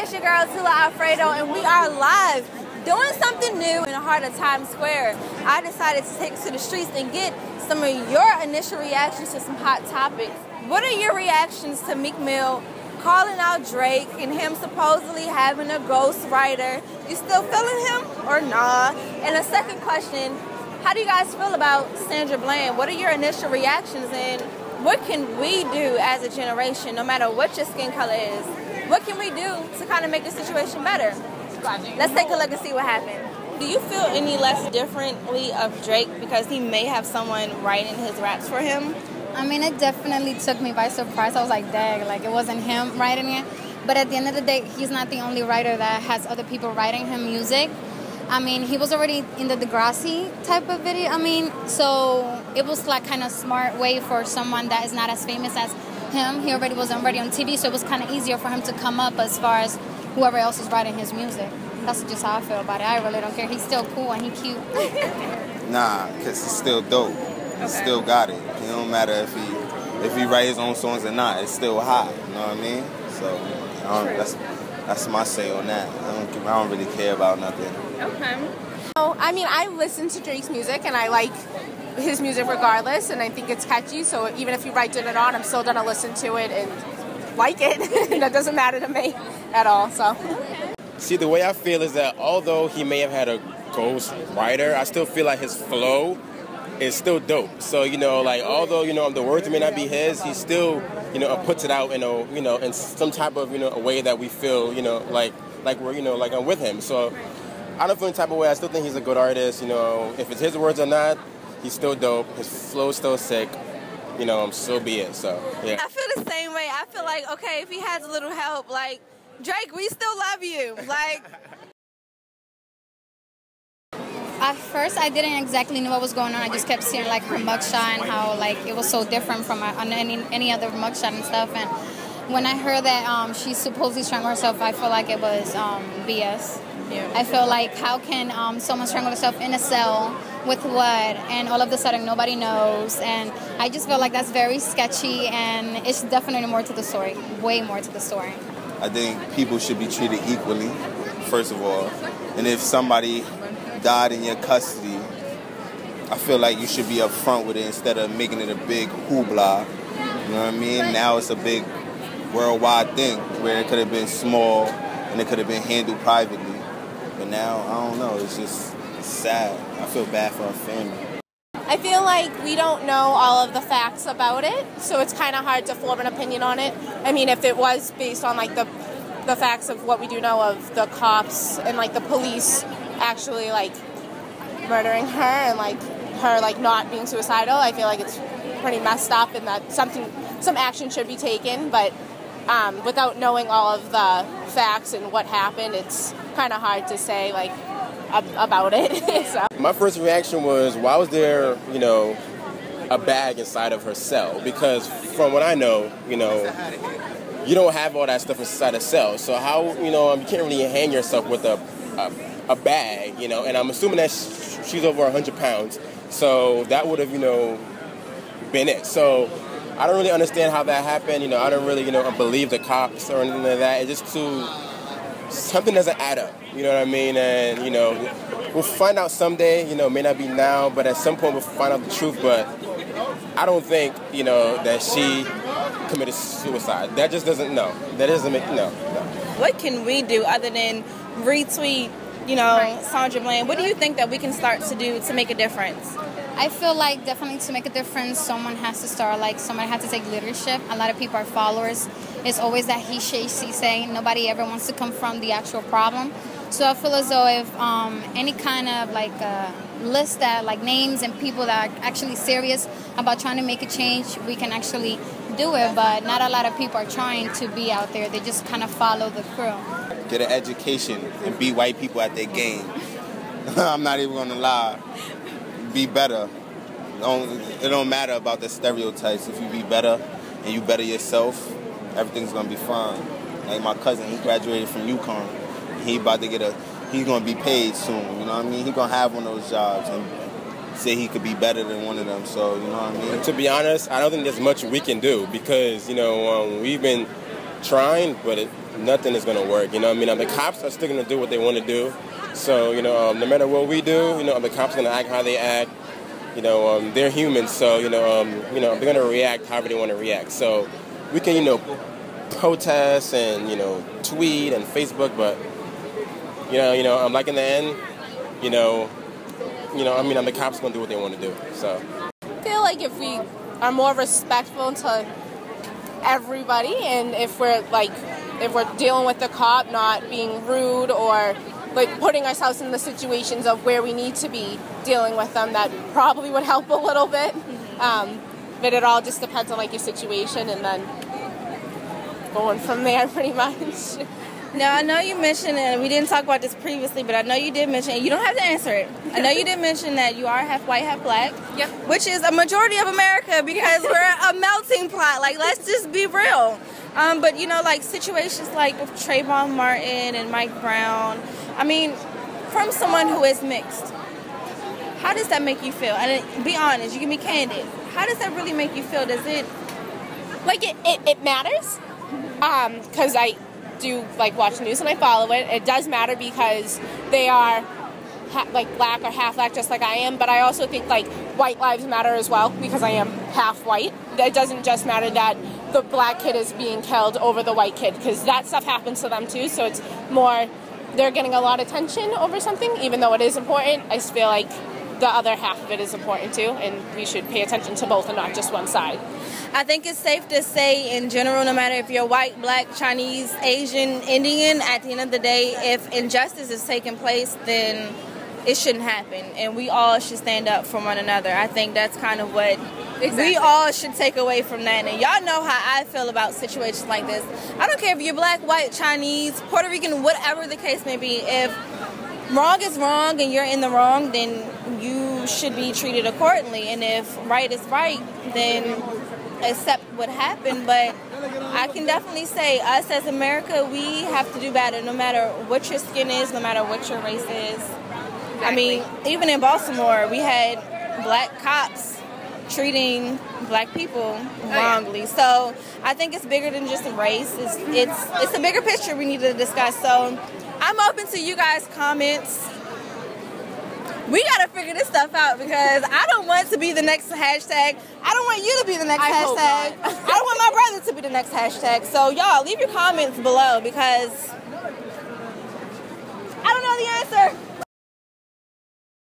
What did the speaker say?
it's your girl Tula Alfredo, and we are live doing something new in the heart of Times Square. I decided to take to the streets and get some of your initial reactions to some hot topics. What are your reactions to Meek Mill calling out Drake and him supposedly having a ghost writer? You still feeling him or nah? And the second question, how do you guys feel about Sandra Bland? What are your initial reactions, and what can we do as a generation, no matter what your skin color is? What can we do to kind of make the situation better? Let's take a look and see what happened. Do you feel any less differently of Drake because he may have someone writing his raps for him? I mean, it definitely took me by surprise. I was like, dang, like it wasn't him writing it. But at the end of the day, he's not the only writer that has other people writing him music. I mean, he was already in the Degrassi type of video. I mean, so it was like kind of smart way for someone that is not as famous as him. He already was already on TV, so it was kind of easier for him to come up as far as whoever else is writing his music. That's just how I feel about it. I really don't care. He's still cool and he's cute. Nah, because he's still dope. He still got it. It don't matter if he writes his own songs or not. It's still hot. You know what I mean? So that's my say on that. I don't really care about nothing. Okay. So, I mean, I listen to Drake's music and I like his music regardless, and I think it's catchy. So even if he writes it or not, I'm still gonna listen to it and like it. That doesn't matter to me at all. So. See, the way I feel is that although he may have had a ghost writer, I still feel like his flow is still dope. So, like, although, the words may not be his, he still, puts it out, in some type of, a way that we feel, like we're, like I'm with him. So I don't feel any type of way. I still think he's a good artist. If it's his words or not, he's still dope. His flow's still sick. So be it. So, yeah. I feel the same way. I feel like, okay, if he has a little help, like, Drake, we still love you. Like, at first, I didn't exactly know what was going on. I just kept seeing like her mugshot and how like it was so different from any other mugshot and stuff. And when I heard that she supposedly strangled herself, I feel like it was BS. Yeah. I feel like how can someone strangle herself in a cell with what, and all of a sudden nobody knows. And I just feel like that's very sketchy, and it's definitely more to the story, way more to the story. I think people should be treated equally, first of all. And if somebody died in your custody, I feel like you should be upfront with it instead of making it a big hoopla. You know what I mean? Now it's a big worldwide thing where it could have been small and it could have been handled privately. But now, I don't know, it's just sad. I feel bad for our family. I feel like we don't know all of the facts about it, so it's kind of hard to form an opinion on it. I mean, if it was based on like the facts of what we do know of the cops and like the police actually like murdering her and like her like not being suicidal, I feel like it's pretty messed up and that some action should be taken. But without knowing all of the facts and what happened, it's kind of hard to say like about it. So. My first reaction was, why was there, a bag inside of her cell? Because from what I know, you don't have all that stuff inside a cell. So how, you can't really hang yourself with a bag, and I'm assuming that she's over 100 pounds. So that would have, been it. So I don't really understand how that happened. I don't really, believe the cops or anything like that. It's just something doesn't add up. You know what I mean? And, we'll find out someday, may not be now, but at some point we'll find out the truth. But I don't think, that she committed suicide. That just doesn't, no. That doesn't make, no. what can we do other than retweet, Sandra Bland? What do you think that we can start to do to make a difference? I feel like definitely to make a difference, someone has to start, like someone has to take leadership. A lot of people are followers. It's always that he, she saying. Nobody ever wants to confront the actual problem. So I feel as though if any kind of like list that like names and people that are actually serious about trying to make a change, we can actually do it. But not a lot of people are trying to be out there. They just kind of follow the crew. Get an education and beat white people at their game. I'm not even going to lie. Be better. It don't matter about the stereotypes. If you be better and you better yourself, everything's gonna be fine. Like my cousin, he graduated from UConn. He about to he's gonna be paid soon. You know what I mean? He gonna have one of those jobs and say he could be better than one of them. So you know what I mean? To be honest, I don't think there's much we can do because we've been trying, but nothing is going to work. You know what I mean? The cops are still going to do what they want to do. So, you know, no matter what we do, you know, the cops are going to act how they act. You know, they're humans, so, you know, they're going to react however they want to react. So we can, you know, protest and, you know, tweet and Facebook, but, you know, like in the end, the cops are going to do what they want to do, so. I feel like if we are more respectful to everybody, and if we're dealing with the cop not being rude or like putting ourselves in the situations of where we need to be dealing with them, that probably would help a little bit. But it all just depends on like your situation, and then going from there pretty much. Now, I know you mentioned, and we didn't talk about this previously, but I know you did mention, and you don't have to answer it. I know you did mention that you are half white, half black. Yep. Which is a majority of America, because we're a melting pot. Like, let's just be real. But, you know, like situations like with Trayvon Martin and Mike Brown, I mean, from someone who is mixed, how does that make you feel? And be honest, you can be candid. How does that really make you feel? Does it... Like, it matters, because I do like watch news and I follow it. It does matter because they are like black or half black, just like I am. But I also think like white lives matter as well, because I am half white. It doesn't just matter that the black kid is being killed over the white kid, because that stuff happens to them too. So it's more they're getting a lot of attention over something, even though it is important. I just feel like the other half of it is important too, and we should pay attention to both and not just one side. I think it's safe to say in general, no matter if you're white, black, Chinese, Asian, Indian, at the end of the day, if injustice is taking place, then it shouldn't happen. And we all should stand up for one another. I think that's kind of what we all should take away from that. And y'all know how I feel about situations like this. I don't care if you're black, white, Chinese, Puerto Rican, whatever the case may be. If wrong is wrong and you're in the wrong, then you should be treated accordingly. And if right is right, then accept what happened. But I can definitely say us as America, we have to do better, no matter what your skin is, no matter what your race is. Exactly. I mean, even in Baltimore, we had black cops treating black people wrongly. So I think it's bigger than just a race. It's a bigger picture we need to discuss. So I'm open to you guys' comments. We gotta figure this stuff out, because I don't want to be the next hashtag. I don't want you to be the next hashtag. I don't want my brother to be the next hashtag. So y'all, leave your comments below, because I don't know the answer.